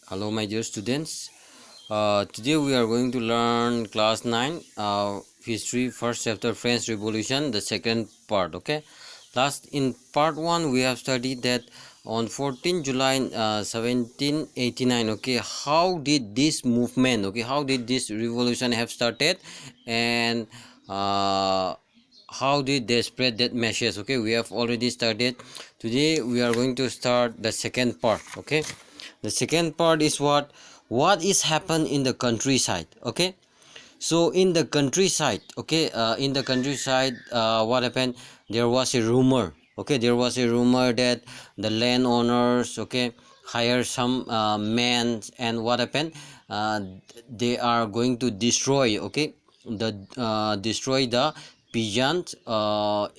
Hello, my dear students. Today we are going to learn class 9 history, first chapter, French Revolution, the second part. Okay, last in part 1 we have studied that on 14 July 1789. Okay, how did this movement, how did this revolution have started, and how did they spread that message. Okay, we have already started. Today we are going to start the second part. Okay, the second part is what is happened in the countryside. Okay, so in the countryside, in the countryside, what happened? There was a rumor. Okay, there was a rumor that the landowners, hire some men, and what happened? They are going to destroy, destroy the peasant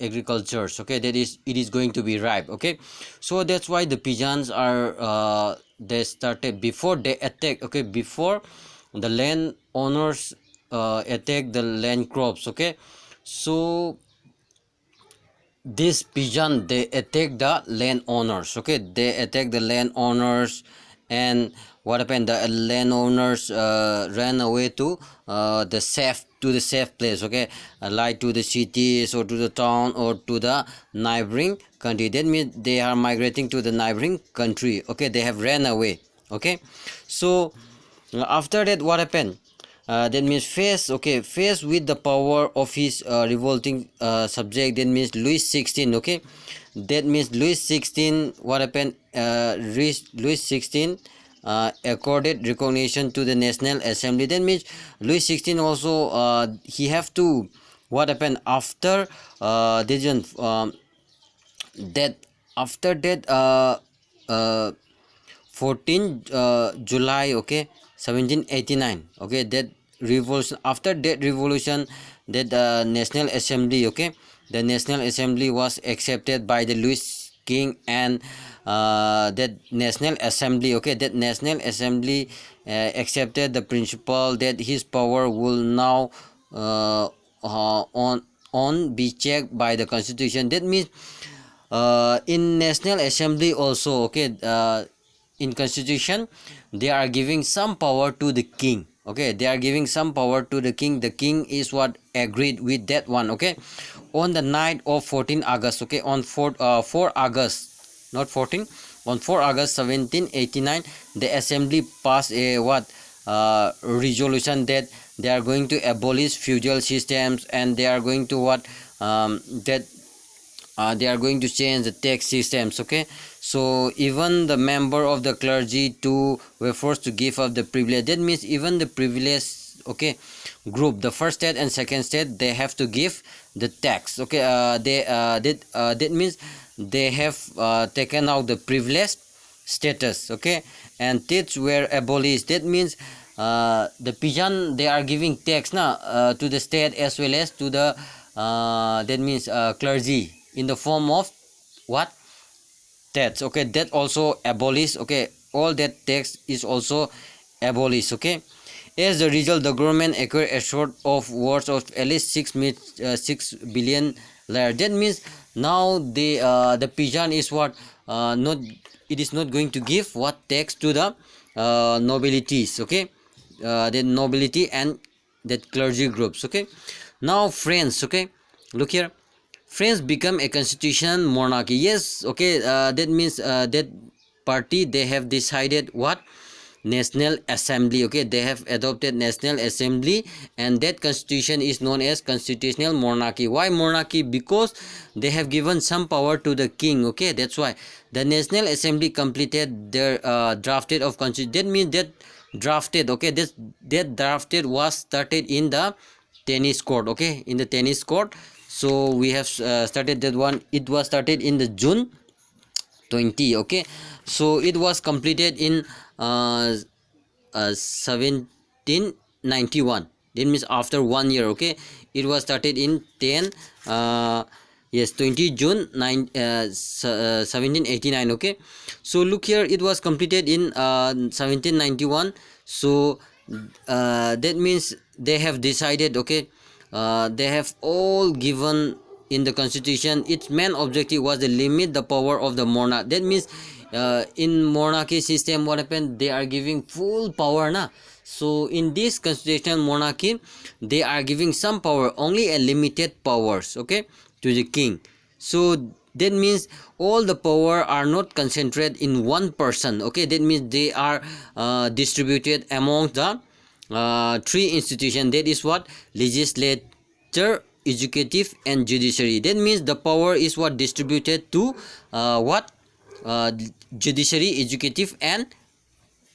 agricultures. Okay, that is, it is going to be ripe. Okay, so that's why the peasants are they started before they attack. Okay, before the landowners attack the land crops. Okay, so this pigeon, they attack the landowners. Okay, they attack the landowners, and what happened? The landowners ran away to the safe place. Okay, like to the cities or to the town or to the neighboring country. That means they are migrating to the neighboring country. Okay, they have ran away. Okay, so after that, what happened? That means faced with the power of his revolting subject. That means Louis 16. Okay, that means Louis 16, what happened? Louis 16 accorded recognition to the National Assembly. That means Louis 16 also he have to, what happened after decision, that after that, 14 July, 1789. Okay, that revolution, after that revolution, that National Assembly, the National Assembly was accepted by the Louis King, and that National Assembly, that National Assembly accepted the principle that his power will now on be checked by the Constitution. That means in National Assembly also, in Constitution, they are giving some power to the king. Okay, they are giving some power to the king. The king is what agreed with that one. Okay, on the night of 14 August, on 4 August, not 14, on 4 August 1789, the assembly passed a resolution that they are going to abolish feudal systems, and they are going to that they are going to change the tax systems. Okay, so even the member of the clergy too were forced to give up the privilege. That means even the privileged, group, the first state and second state, they have to give the tax. Okay, that means they have taken out the privileged status. Okay, and taxes were abolished. That means the pigeon, they are giving tax now to the state as well as to the that means clergy, in the form of what? Tax. Okay, that also abolished. Okay, all that tax is also abolished. Okay, as the result, the government acquired a short of worth of at least 6 billion lira. That means now the pigeon is what, not, it is not going to give what tax to the nobilities. Okay, the nobility and that clergy groups. Okay, now friends, look here, France become a constitutional monarchy. Yes, that means that party, they have decided what? National Assembly. Okay, they have adopted National Assembly, and that constitution is known as constitutional monarchy. Why monarchy? Because they have given some power to the king. Okay, that's why the National Assembly completed their drafted of constitution. That means that drafted, that drafted was started in the tennis court. Okay, in the tennis court. So we have started that one. It was started in the June 20. Okay, so it was completed in 1791. That means after 1 year. Okay, it was started in 10 yes, 20 June 1789. Okay, so look here, it was completed in 1791. So that means they have decided. Okay, they have all given in the constitution. Its main objective was to limit the power of the monarch. That means in monarchy system, what happened, they are giving full power na. So in this constitutional monarchy, they are giving some power, only a limited powers, okay, to the king. So that means all the power are not concentrated in one person, okay. That means they are distributed among the three institutions. That is what, legislature, executive, and judiciary. That means the power is what, distributed to what, judiciary, executive, and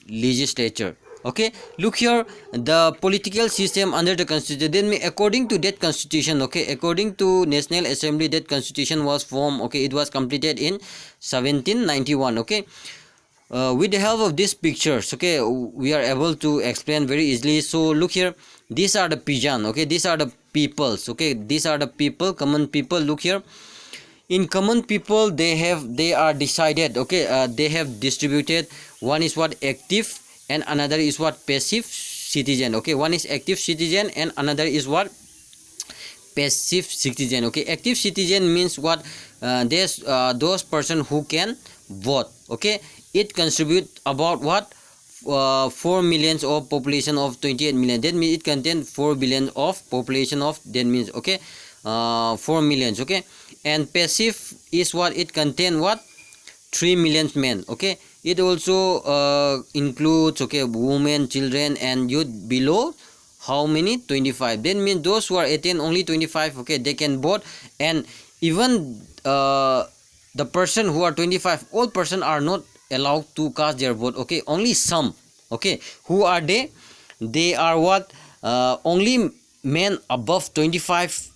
legislature. Okay, look here, the political system under the constitution. Then according to that constitution, okay, according to National Assembly, that constitution was formed, okay, it was completed in 1791, okay. With the help of these pictures, okay, we are able to explain very easily. So look here, these are the pigeon, okay, these are the peoples, okay, these are the people, common people. Look here, in common people, they are decided, okay, they have distributed. One is what, active, and another is what, passive citizen, okay. One is active citizen and another is what, passive citizen, okay. Active citizen means what, there's those person who can vote, okay. It contribute about what, 4 millions of population of 28 million. That means it contain 4 billion of population of, that means, okay, 4 millions, okay. And passive is what, it contain what, 3 million men, okay. It also includes, okay, women, children, and youth below how many, 25. That means those who are 18, only 25, okay, they can vote. And even the person who are 25, all person are not allowed to cast their vote, okay. Only some, okay. Who are they are what, only men above 25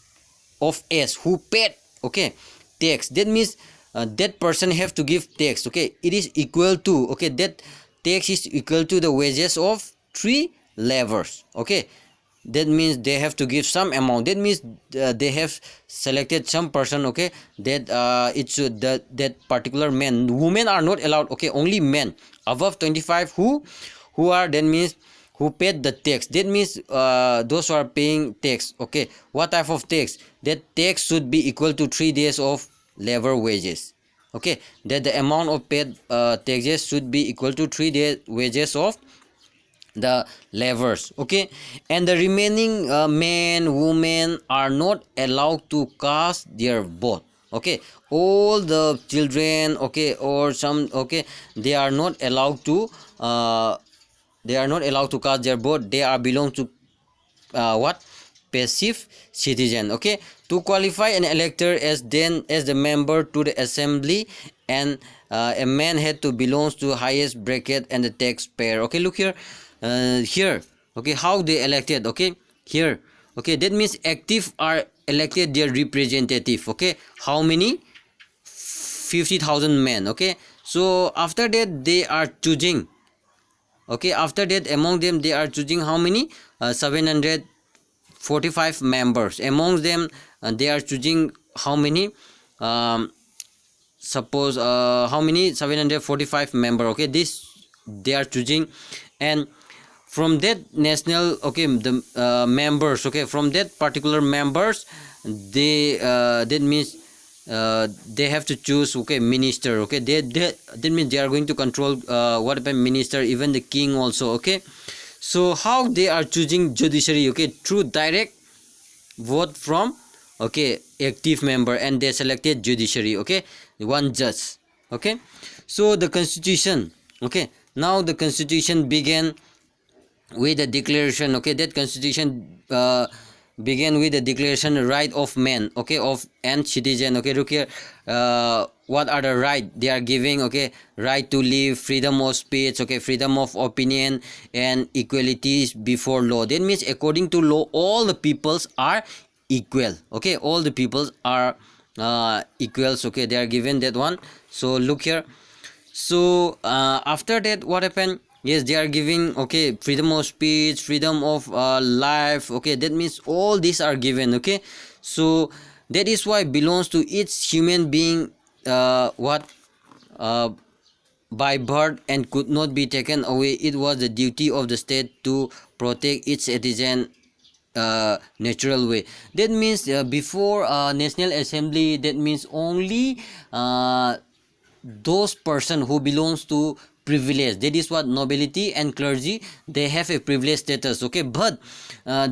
of age who paid, okay, tax. That means that person have to give tax, okay. It is equal to, okay, that tax is equal to the wages of 3 laborers, okay. That means they have to give some amount. That means they have selected some person, okay, that it should, that particular men, women are not allowed, okay. Only men above 25 who are, that means who paid the tax. That means those who are paying tax, okay. What type of tax? That tax should be equal to 3 days of labor wages, okay. That the amount of paid taxes should be equal to 3 days wages of the laborers, okay. And the remaining men, women are not allowed to cast their vote, okay. All the children, okay, or some, okay, they are not allowed to cast their vote. They are belong to what, passive citizen, okay. To qualify an elector as the member to the assembly, and a man had to belongs to highest bracket and the taxpayer, okay. Look here, here, okay, how they elected, okay. Here, okay, that means active are elected their representative, okay. How many? 50,000 men, okay. So after that they are choosing, okay, after that among them they are choosing how many, 745 members. Among them they are choosing how many, suppose how many, 745 member, okay. This they are choosing, and from that national, okay, the members, okay, from that particular members, they that means they have to choose, okay, minister, okay. That means they are going to control what about minister, even the king also, okay. So how they are choosing judiciary, okay, through direct vote from, okay, active member, and they selected judiciary, okay, one judge, okay. So the constitution, okay, now the constitution began with the declaration, okay. That constitution began with the declaration right of man, okay, of and citizen, okay. Look here, what are the right they are giving, okay. Right to live, freedom of speech, okay, freedom of opinion, and equality before law. That means according to law all the peoples are equal, okay. All the peoples are equals, okay. They are given that one. So look here, so after that what happened? Yes, they are giving, okay, freedom of speech, freedom of life, okay. That means all these are given, okay. So that is why belongs to each human being, what, by birth, and could not be taken away. It was the duty of the state to protect its citizen natural way. That means before National Assembly, that means only those person who belongs to privilege, that is what nobility and clergy, they have a privileged status, okay, but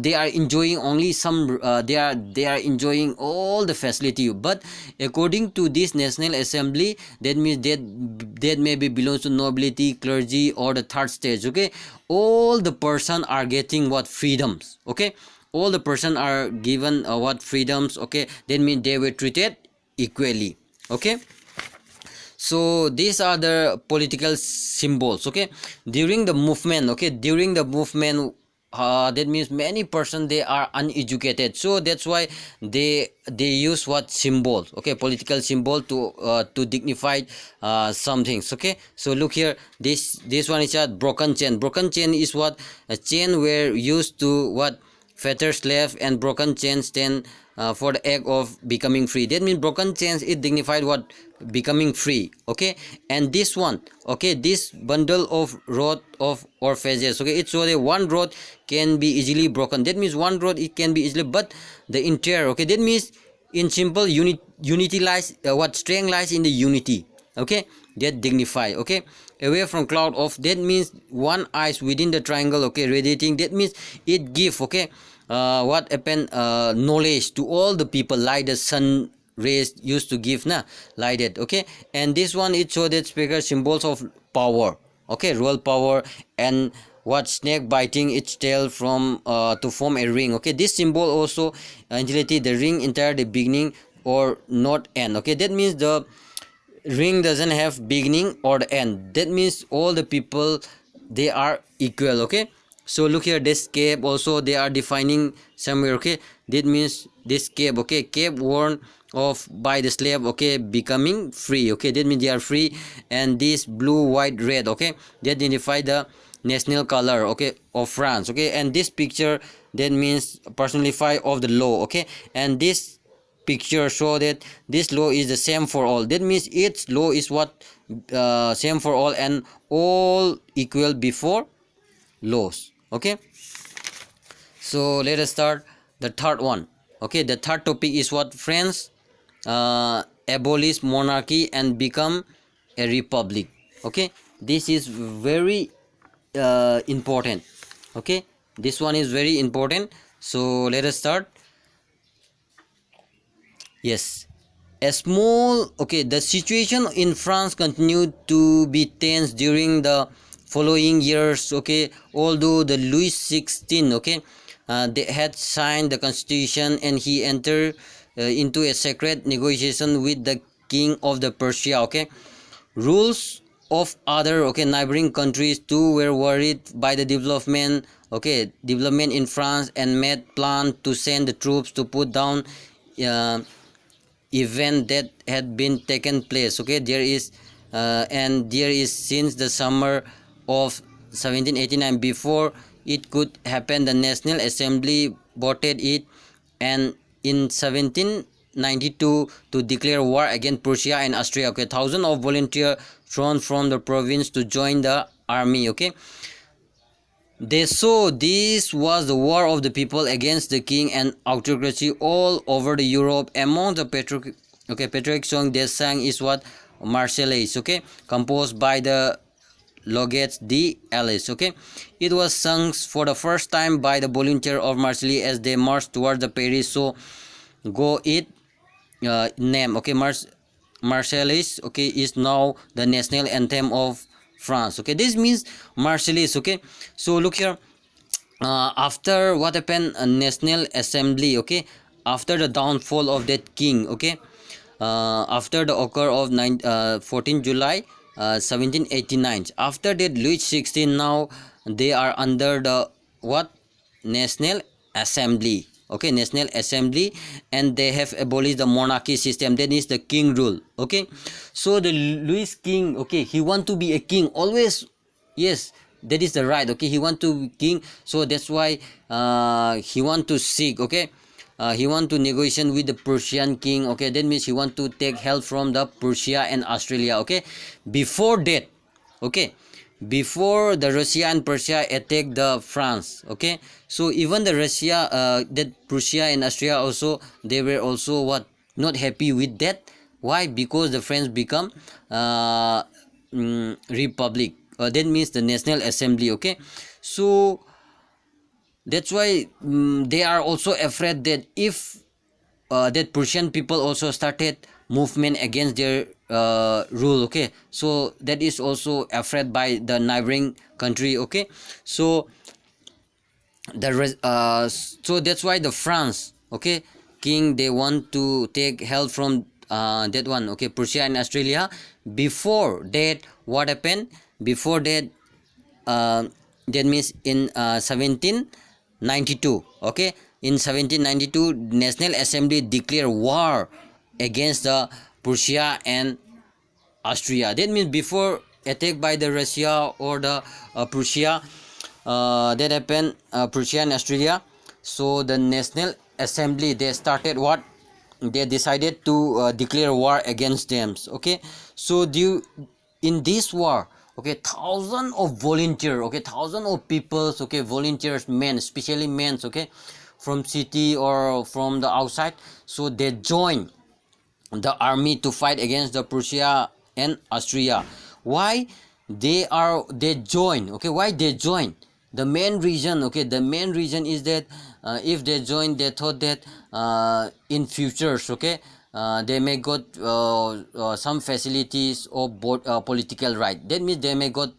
they are enjoying only some they are enjoying all the facility. But according to this National Assembly, that means that maybe belongs to nobility, clergy, or the third stage, okay, all the person are getting what freedoms, okay, all the person are given what freedoms, okay, that means they were treated equally, okay. So these are the political symbols, okay, during the movement, okay, during the movement, that means many person they are uneducated, so that's why they use what symbols, okay, political symbol to dignify some things, okay. So look here, this one is a broken chain. Broken chain is what a chain were used to what fetter slave, and broken chains stand for the act of becoming free. That means broken chains it dignified what becoming free, okay. And this one, okay, this bundle of rod of orphages, okay, it's so that one rod can be easily broken. That means one rod it can be easily, but the entire, okay, that means in simple unity lies what strength lies in the unity, okay, that dignify, okay. Away from cloud of, that means one eyes within the triangle, okay, radiating, that means it give, okay, what happened, knowledge to all the people, like the sun rays used to give na, like that, okay. And this one it show that speaker symbols of power, okay, royal power, and what snake biting its tail from to form a ring, okay. This symbol also agility, the ring entire the beginning or not end, okay. That means the ring doesn't have beginning or the end, that means all the people they are equal, okay. So look here, this cape also they are defining somewhere, okay. That means this cape, okay, cape worn off by the slave, okay, becoming free, okay, that means they are free. And this blue, white, red, okay, they identify the national color, okay, of France, okay. And this picture that means personify of the law, okay. And this picture show that this law is the same for all, that means its law is what same for all, and all equal before laws, okay. So let us start the third one, okay. The third topic is what France abolish monarchy and become a republic, okay. This is very important, okay, this one is very important. So let us start. Yes, a small, okay, the situation in France continued to be tense during the following years, okay, although the Louis XVI, okay, they had signed the constitution, and he entered into a secret negotiation with the king of the Persia, okay. Rules of other, okay, neighboring countries too were worried by the development, okay, development in France, and made plan to send the troops to put down event that had been taken place, okay. There is and there is since the summer of 1789. Before it could happen, the National Assembly voted it, and in 1792 to declare war against Prussia and Austria, okay. Thousands of volunteers thrown from the province to join the army, okay. They saw this was the war of the people against the king and autocracy all over the Europe. Among the patriotic song they sang is what Marseillaise, okay, composed by the Loget d'Alice, okay. It was sung for the first time by the volunteer of Marseille as they marched towards the Paris. So go it name, okay. Marseillaise, okay, is now the national anthem of France, okay. This means Marseillaise, okay. So look here, after what happened, National Assembly, okay, after the downfall of that king, okay, after the occur of 14 July 1789, after that Louis XVI, now they are under the what National Assembly, okay, National Assembly, and they have abolished the monarchy system, that is the king rule, okay. So the Louis king, okay, he want to be a king always, yes, that is the right, okay, he want to be king. So that's why he want to seek, okay, he want to negotiate with the Persian king, okay. That means he want to take help from the Persia and Australia, okay. Before that, okay, before the Russia and Persia attacked the France, okay. So even the Russia that Prussia and Austria also, they were also what not happy with that Why? Because the French become republic, that means the National Assembly. Okay, so that's why they are also afraid that if that Persian people also started movement against their rule. Okay, so that is also afraid by the neighboring country. Okay, so so that's why the France, okay, king, they want to take help from that one, okay, Persia and Australia. Before that, what happened? Before that, that means in 1792, okay, in 1792 National Assembly declare war against the Persia and Austria. That means before attack by the Russia or the Prussia, that happened, Prussia and Austria. So the National Assembly, they started what? They decided to declare war against them. Okay, so in this war, okay, thousand of volunteers, okay, thousand of peoples, okay, volunteers, men, especially men, okay, from city or from the outside. So they join the army to fight against the Prussia and Austria. Why they join? Okay, why they join? The main reason, okay, the main reason is that if they join, they thought that in futures, okay, they may got some facilities or political right. That means they may got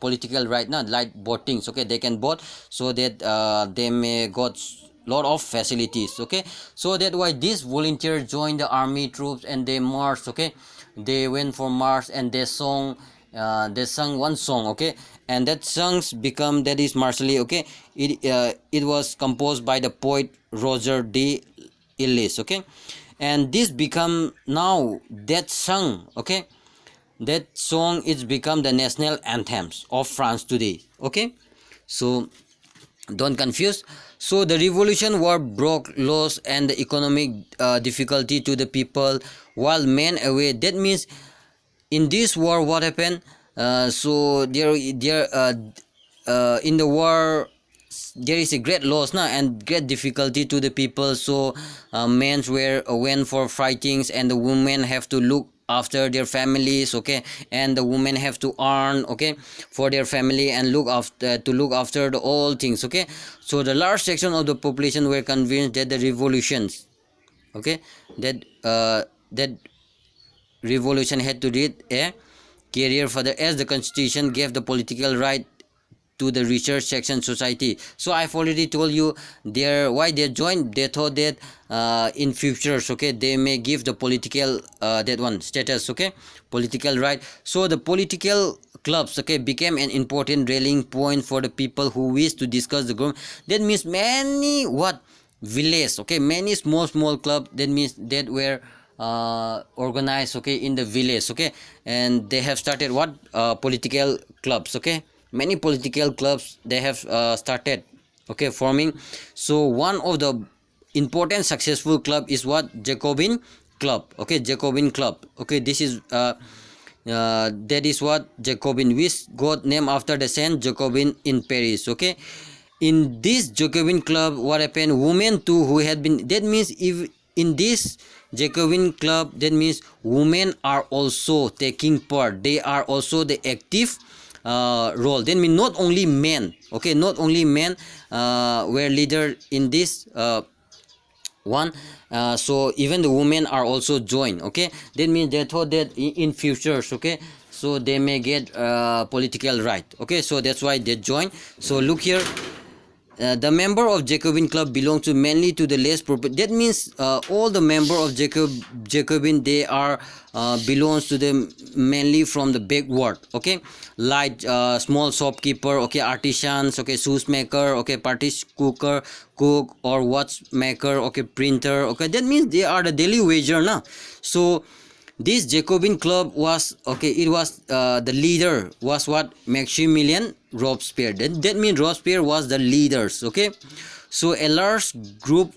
political right, not like votings, okay, they can vote, so that they may got lot of facilities. Okay, so that why these volunteers join the army troops and they march. Okay, they went for march and they sung one song. Okay, and that songs become, that is Marseillaise. Okay, it was composed by the poet Roger de Illis. Okay, and this become now that song. Okay, that song is become the national anthems of France today. Okay, so don't confuse. So the revolution war broke laws and the economic difficulty to the people while men away. That means in this war what happened? So there in the war there is a great loss now and great difficulty to the people. So men went for fightings and the women have to look after their families. Okay, and the women have to earn, okay, for their family and look after the all things. Okay, so the large section of the population were convinced that the revolutions, okay, that revolution had to lead a career further, as the constitution gave the political right to the richer section society. So I've already told you there why they joined. They thought that in futures, okay, they may give the political that one status, okay, political right. So the political clubs, okay, became an important rallying point for the people who wish to discuss the government. That means many what village, okay, many small club, that means that were organized, okay, in the village. Okay, and they have started what political clubs. Okay, many political clubs they have started, okay, forming. So one of the important successful club is what? Jacobin club. Okay, Jacobin club. Okay, this is that is what Jacobin, which got named after the Saint Jacobin in Paris. Okay, in this Jacobin club what happened? Women too who had been, that means if in this Jacobin club, that means women are also taking part, they are also the active role. That means not only men, okay, not only men were leader in this one, so even the women are also joined. Okay, that means they thought that in futures, okay, so they may get political right. Okay, so that's why they join. So look here, the member of Jacobin club belong to mainly to the less that means all the member of Jacobin, they are belongs to them mainly from the backward. Okay, like small shopkeeper, okay, artisans, okay, shoes maker, okay, party cook or watchmaker, okay, printer. Okay, that means they are the daily wager now. So this Jacobin club was, okay, it was the leader was what? Maximilian Robespierre. That means Robespierre was the leaders. Okay, so a large group,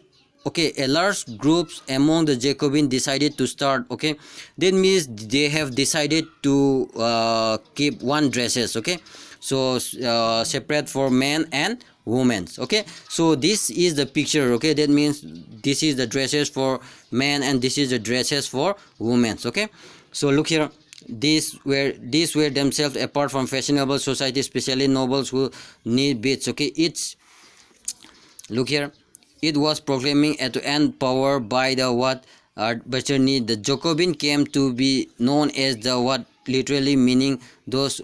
okay, a large groups among the Jacobin decided to start. Okay, that means they have decided to keep one dresses. Okay, so separate for men and women. Okay, so this is the picture. Okay, that means this is the dresses for men and this is the dresses for women. Okay, so look here, these were themselves apart from fashionable society, especially nobles who need beads. Okay, it's, look here, it was proclaiming to end power by the what arbitrary. The Jacobin came to be known as the what, literally meaning those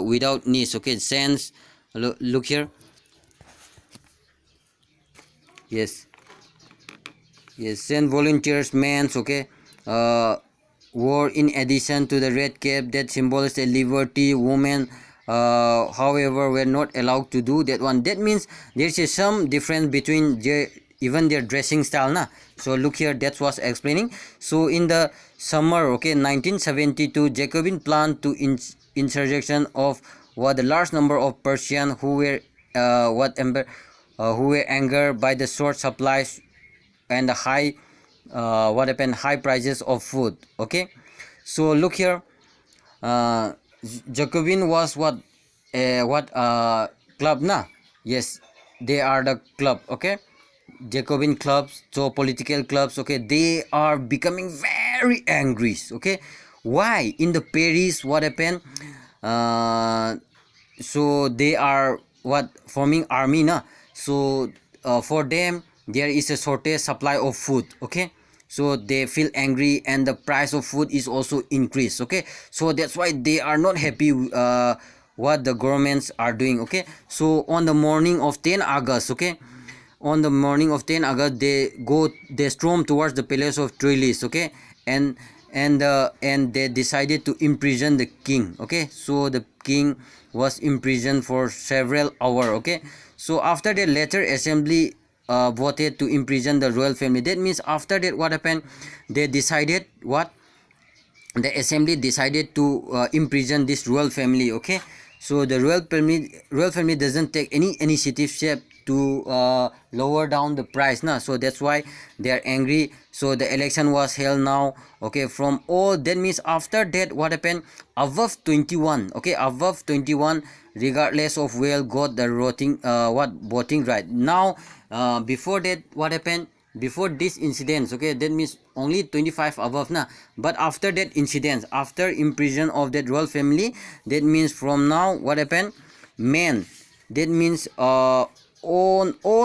without needs. Okay, sense. Look here, yes, yes, and volunteers men. Okay, wore in addition to the red cap that symbolized a liberty. Women however were not allowed to do that one. That means there's some difference between their, even their dressing style na. So look here, that's what's explaining. So in the summer, okay, 1972, Jacobin planned to insurrection of what, the large number of Persian who were who were angered by the short supplies and the high what happened, high prices of food. Okay, so look here, Jacobin was what, club na. Yes, they are the club. Okay, Jacobin clubs, so political clubs. Okay, they are becoming very angry. Okay, why in the Paris, what happened, so they are what, forming army na. So for them there is a shortage supply of food. Okay, so they feel angry and the price of food is also increased. Okay, so that's why they are not happy what the governments are doing. Okay, so on the morning of 10 August, okay, on the morning of 10 August, they storm towards the palace of Tuileries. Okay, and they decided to imprison the king. Okay, so the king was imprisoned for several hours. Okay, so after the later assembly voted to imprison the royal family. That means after that, what happened, they decided what, the assembly decided to imprison this royal family. Okay, so the royal family doesn't take any initiative step to lower down the price now. So that's why they are angry. So the election was held now. Okay, from all, that means after that, what happened, above 21, okay, above 21, regardless of where, got the voting right. Now before that, what happened, before this incident, okay, that means only 25 above na. But after that incident, after imprison of that royal family, that means from now, what happened, men, that means all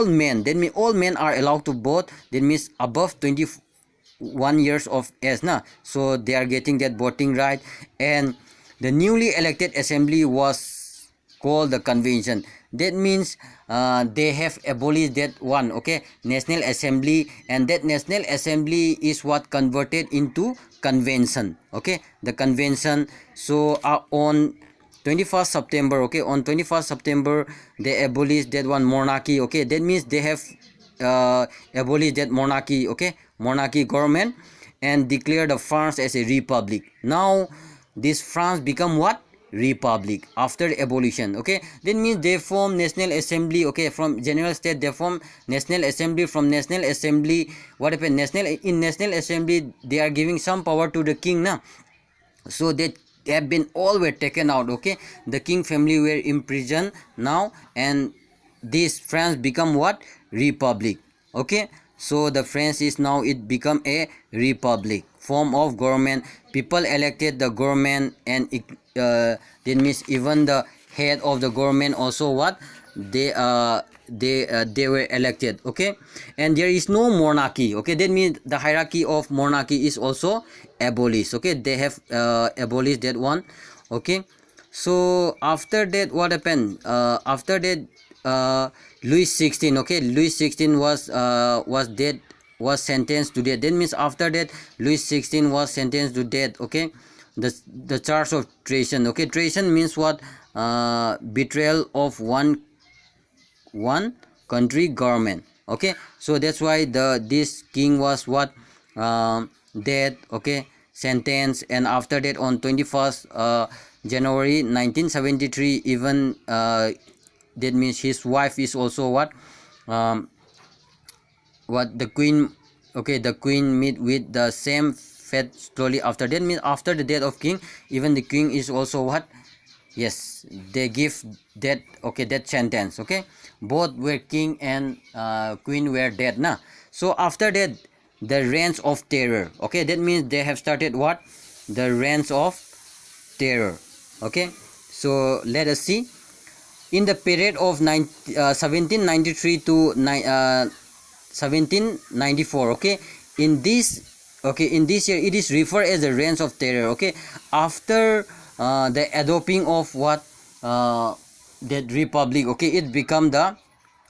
men, that means all men are allowed to vote. That means above 21 years of age na. So they are getting that voting right. And the newly elected assembly was called the convention. That means they have abolished that one, okay, national assembly, and that national assembly is what converted into convention. Okay, the convention. So on 21st September, okay, on 21st September they abolished that one monarchy. Okay, that means they have abolished that monarchy, okay, monarchy government, and declared the France as a republic. Now this France become what, republic after abolition. Okay, that means they form national assembly. Okay, from general state they form national assembly. From national assembly, what happened, in national assembly they are giving some power to the king now. So they have been all were taken out. Okay, the king family were imprisoned now, and this France become what, republic. Okay, so the France is now, it become a republic form of government. People elected the government, and that means even the head of the government also what, they were elected. Okay, and there is no monarchy. Okay, that means the hierarchy of monarchy is also abolished. Okay, they have abolished that one. Okay, so after that, what happened, after that, Louis 16, okay, Louis 16 was dead, was sentenced to death. That means after that, Louis 16 was sentenced to death. Okay, the charge of treason. Okay, treason means what, betrayal of one country government. Okay, so that's why this king was what, dead. Okay, sentence. And after that, on 21st January 1973, even that means his wife is also what, the queen. Okay, the queen meet with the same fate slowly after. That means after the death of king, even the king is also what, Yes, they give that, okay, that sentence. Okay, both were king and queen were dead na. So after that, the reigns of terror. Okay, that means they have started what? The reigns of terror. Okay, so let us see. In the period of 1793 to 1794, okay, in this, okay, in this year it is referred as the reigns of terror. Okay, after the adopting of what, that republic, okay, it become the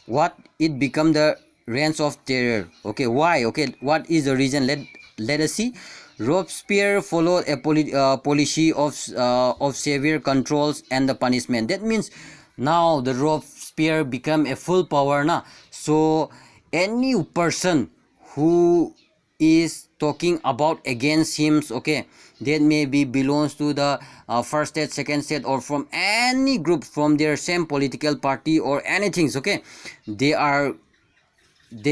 what, it become the reigns of terror. Okay, why? Okay, what is the reason? Let us see. Robespierre followed a policy of severe controls and the punishment. That means now the Robespierre become a full power na. So any person who is talking about against him, okay, that may be belongs to the first state, second state, or from any group from their same political party or anything, okay, they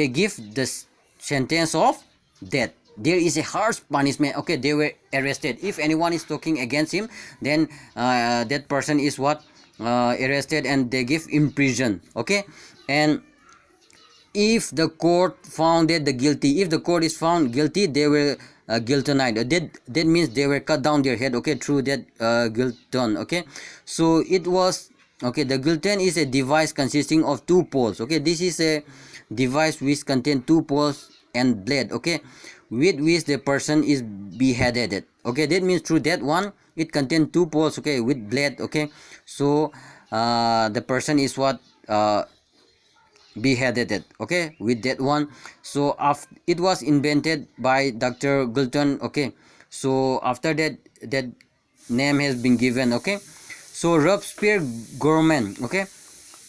give the sentence of death. There is a harsh punishment. Okay, they were arrested. If anyone is talking against him, then that person is what, arrested, and they give imprison. Okay, and if the court found that the guilty, if the court is found guilty, they were guillotined. That means they were cut down their head, okay, through that guillotine. Okay, so it was, okay, the guillotine is a device consisting of two poles. Okay, this is a device which contain two poles and blade, okay, with which the person is beheaded. Okay, that means through that one, it contains two poles, okay, with blade. Okay, so the person is what, beheaded, okay, with that one. So after it was invented by Dr. Gulton. Okay, so after that, that name has been given. Okay, so Robespierre government, okay,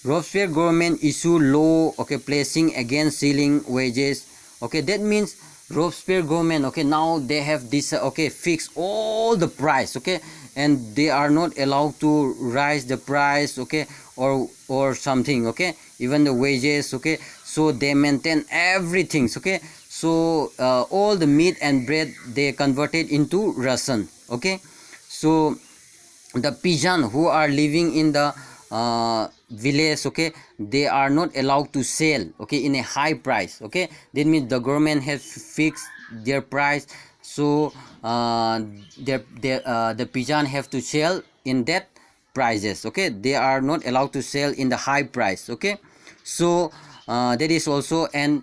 Robespierre government issue law, okay, placing against ceiling wages. Okay, that means Robespierre government, okay, now they have this, okay, fix all the price. Okay, and they are not allowed to rise the price, okay, or something. Okay, even the wages. Okay, so they maintain everything. Okay, so all the meat and bread they converted into ration. Okay, so the peasant who are living in the village, okay, they are not allowed to sell, okay, in a high price. Okay, that means the government has fixed their price. So the peasant have to sell in that prices. Okay, they are not allowed to sell in the high price. Okay, so that is also, and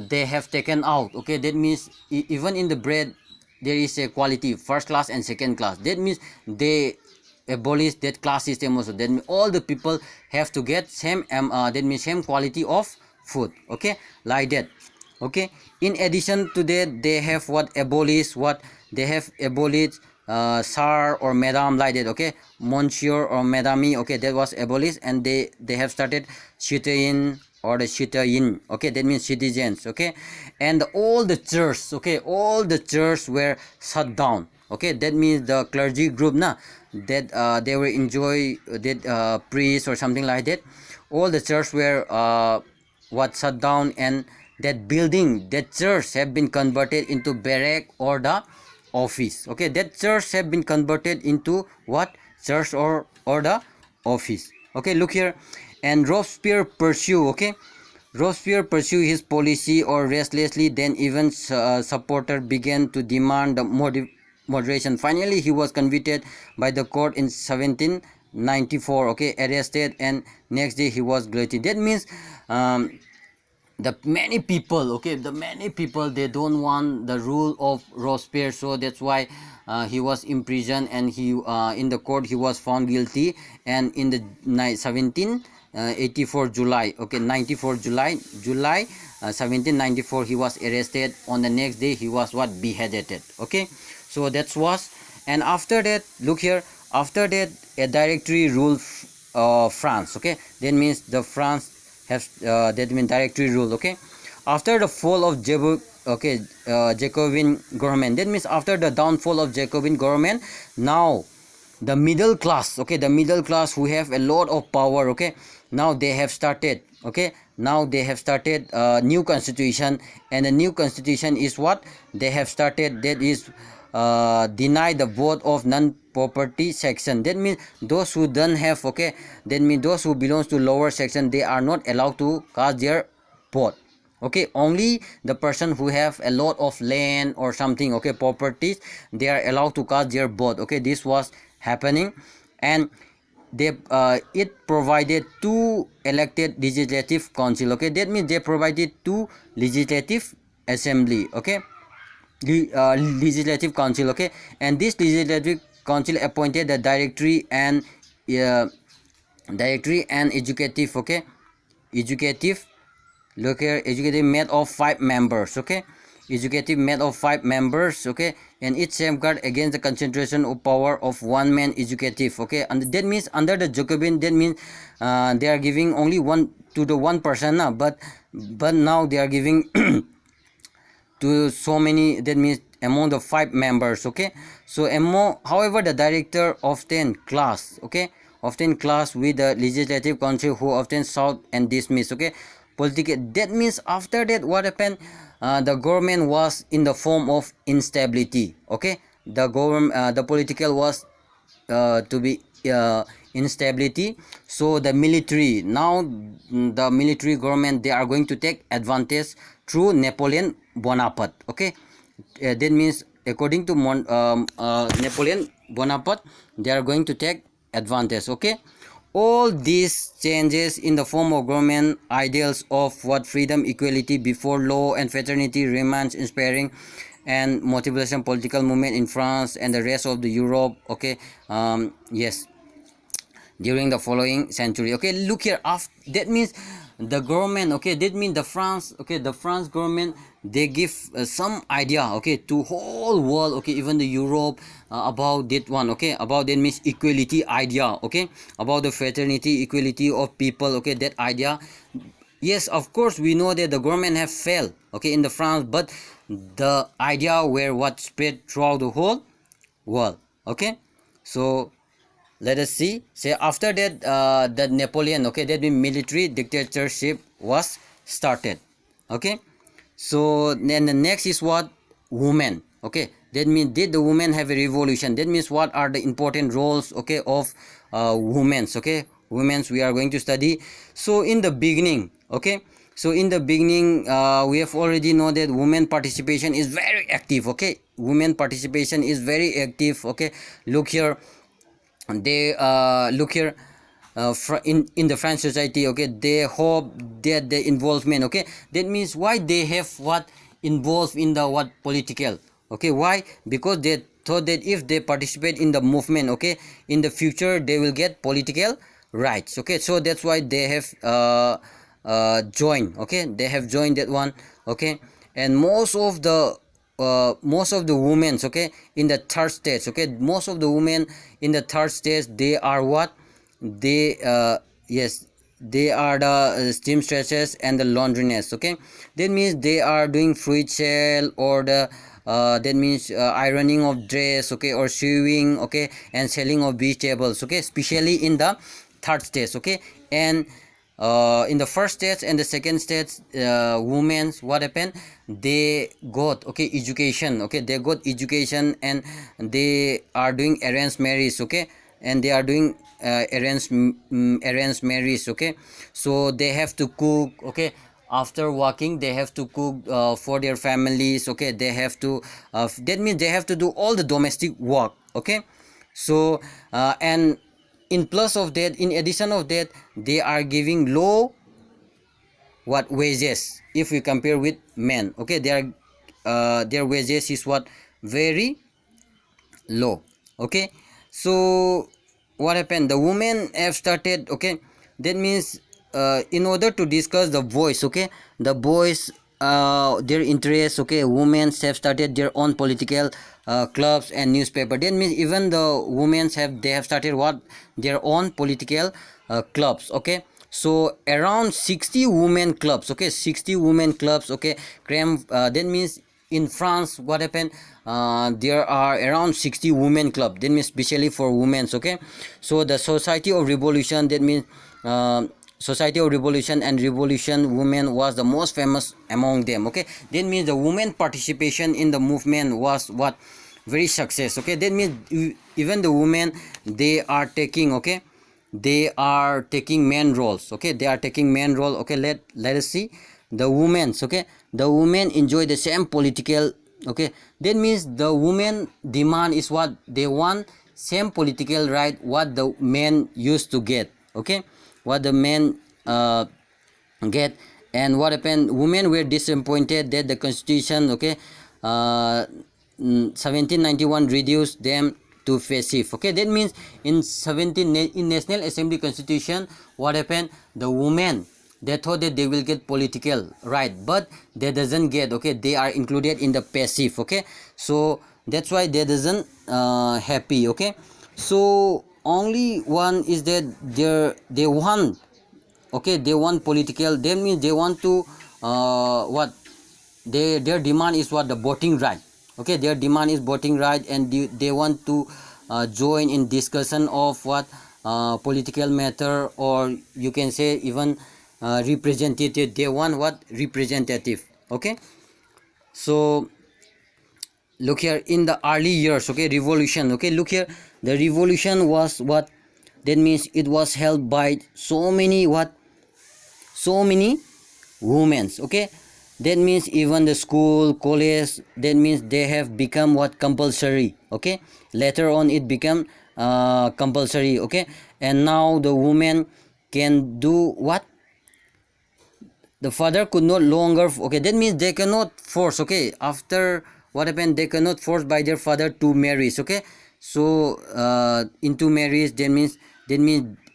they have taken out, okay, that means even in the bread there is a quality, first class and second class. That means they abolish that class system also. That means all the people have to get same that means same quality of food. Okay, like that. Okay, in addition to that, they have what, abolish what, they have abolished sir or madam, like that. Okay, monsieur or madame. Okay, that was abolished, and they have started citoyen or the citoyen. Okay, that means citizens. Okay, and all the churches, okay, all the churches were shut down. Okay, that means the clergy group na, that they were enjoy that priest or something like that. All the churches were what, shut down, and that building, that church have been converted into barrack or the office. Okay, that church have been converted into what, church or the office. Okay, look here. And Robespierre pursue, okay, Robespierre pursued his policy or restlessly, then even supporter began to demand the moderation. Finally, he was convicted by the court in 1794, okay, arrested, and next day he was guilty. That means the many people, okay, the many people, they don't want the rule of Robespierre, so that's why he was imprisoned, and he in the court he was found guilty, and in the 1784 July, okay, 94 July 1794 he was arrested. On the next day he was what, beheaded. Okay, so that was, and after that, look here, after that a directory ruled France. Okay, that means the France have that means directory rule. Okay, after the fall of Jacobin government, that means after the downfall of Jacobin government, now the middle class, okay, the middle class who have a lot of power, okay, now they have started, okay, now they have started new constitution, and the new constitution is what they have started, that is deny the vote of non-property section. That means those who don't have, okay, that means those who belongs to lower section, they are not allowed to cast their vote. Okay, only the person who have a lot of land or something, okay, properties, they are allowed to cast their vote. Okay, this was happening, and they it provided two elected legislative council. Okay, that means they provided two legislative assembly. Okay, legislative council. Okay, and this legislative council appointed the directory and executive. Okay, executive, look here, executive made of 5 members. Okay, executive made of 5 members. Okay, and it safeguard against the concentration of power of one man executive. Okay, and that means under the Jacobin, that means they are giving only one to the one person now, but now they are giving to so many, that means among the 5 members. Okay, so however, the director often class, okay, often class with the legislative council, who often sought and dismiss. Okay, political, that means after that what happened, the government was in the form of instability. Okay, the government, the political was to be instability. So the military, now the military government, they are going to take advantage through Napoleon Bonaparte. Okay, that means according to Napoleon Bonaparte, they are going to take advantage. Okay, all these changes in the form of government ideals of what freedom, equality before law, and fraternity remains inspiring and motivation political movement in France and the rest of the Europe. Okay, yes, during the following century. Okay, look here, after that means the government, okay, that means the France, okay, the France government, they give some idea, okay, to whole world, okay, even the Europe, about that one. Okay, about that means equality idea. Okay, about the fraternity, equality of people. Okay, that idea. Yes, of course, we know that the government have failed, okay, in the France, but the idea were what spread throughout the whole world. Okay, so let us see. Say after that, the Napoleon, okay, that means military dictatorship was started. Okay, so then the next is what, women. Okay, that means did the women have a revolution? That means what are the important roles, okay, of women's. Okay, women's we are going to study. So in the beginning, okay, so in the beginning, we have already know that women participation is very active. Okay, women participation is very active. Okay, look here, they look here, in the French society. Okay, they hope that the involvement. Okay, that means why they have what involved in the what political. Okay, why? Because they thought that if they participate in the movement, okay, in the future they will get political rights. Okay, so that's why they have joined. Okay, they have joined that one. Okay, and most of the women, okay, in the third stage. Okay, most of the women in the third stage, they are what, they yes, they are the seamstresses and the laundress. Okay, that means they are doing fruit sale, or the that means ironing of dress, okay, or sewing, okay, and selling of vegetables. Okay, especially in the third stage. Okay, and in the first stage and the second stage, women, what happened, they got, okay, education. Okay, they got education, and they are doing arranged marriage. Okay, and they are doing arranged marriage. Okay, so they have to cook. Okay, after working, they have to cook for their families. Okay, they have to that means they have to do all the domestic work. Okay, so and in plus of that, in addition of that, they are giving low what wages if we compare with men. Okay, their wages is what, very low. Okay, so what happened, the women have started. Okay, that means in order to discuss the voice, okay, the voice, their interests. Okay, women have started their own political clubs and newspaper. That means even the women have started what, their own political clubs. Okay, so around 60 women clubs. Okay, 60 women clubs. Okay, that means in France, what happened, there are around 60 women club, that means especially for women. Okay, so the Society of Revolution, that means Society of Revolution and Revolution Women was the most famous among them. Okay, that means the women participation in the movement was what, very success. Okay, that means even the women, they are taking, okay, they are taking main roles. Okay, they are taking main role. Okay, let us see the women's. Okay, the women enjoy the same political. Okay, that means the women demand is what they want, same political right what the men used to get. Okay, what the men get. And what happened, women were disappointed that the constitution, okay, 1791 reduced them to passive. Okay, that means in in National Assembly constitution, what happened, the women, they thought that they will get political right, but they doesn't get. Okay, they are included in the passive. Okay, so that's why they doesn't happy. Okay, so only one is that they want, okay, they want political, that means they want to what their demand is what, the voting right. Okay, their demand is voting right, and they want to join in discussion of what political matter, or you can say even representative. They want what, representative. Okay, so look here, in the early years, okay, revolution. Okay, look here, the revolution was what, that means it was held by so many what, so many women. Okay, that means even the school, college, that means they have become what, compulsory. Okay, later on it become compulsory. Okay, and now the women can do what, the father could no longer, okay, that means they cannot force. Okay, after what happened, they cannot force by their father to marry. Okay, so into marriage, that means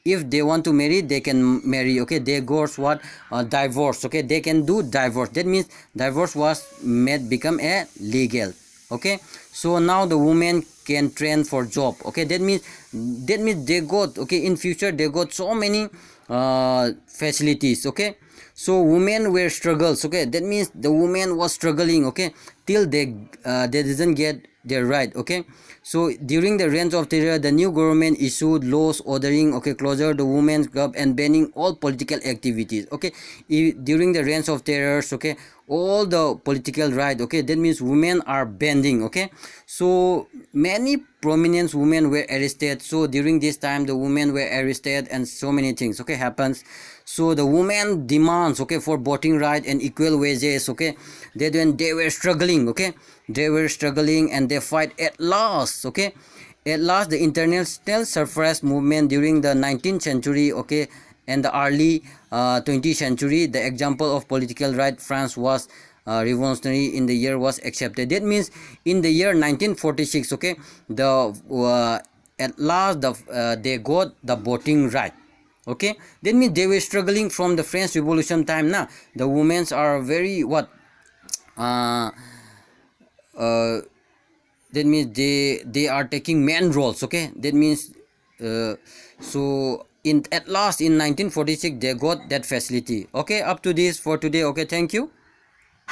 if they want to marry, they can marry. Okay, they goes what, divorce. Okay, they can do divorce. That means divorce was made become a legal. Okay, so now the women can train for job. Okay, that means they got, okay, in future they got so many facilities. Okay, so women were struggles. Okay, that means the women was struggling. Okay, till they didn't get their right. Okay, so during the reign of terror, the new government issued laws ordering, okay, closure the women's club and banning all political activities. Okay, during the reign of terrors, okay, all the political right, okay, that means women are bending. Okay, so many prominent women were arrested. So during this time, the women were arrested, and so many things, okay, happens. So the women demands, okay, for voting right and equal wages. Okay, when they were struggling. Okay, they were struggling, and they fight at last. Okay, at last the international suffrage movement during the 19th century, okay, and the early 20th century, the example of political right, France was revolutionary in the year was accepted. That means in the year 1946, okay, the at last they got the voting right. Okay, that means they were struggling from the French Revolution time. Now the women are very what, uh, uh, that means they are taking main roles. Okay, that means so in at last in 1946 they got that facility. Okay, up to this for today. Okay, thank you.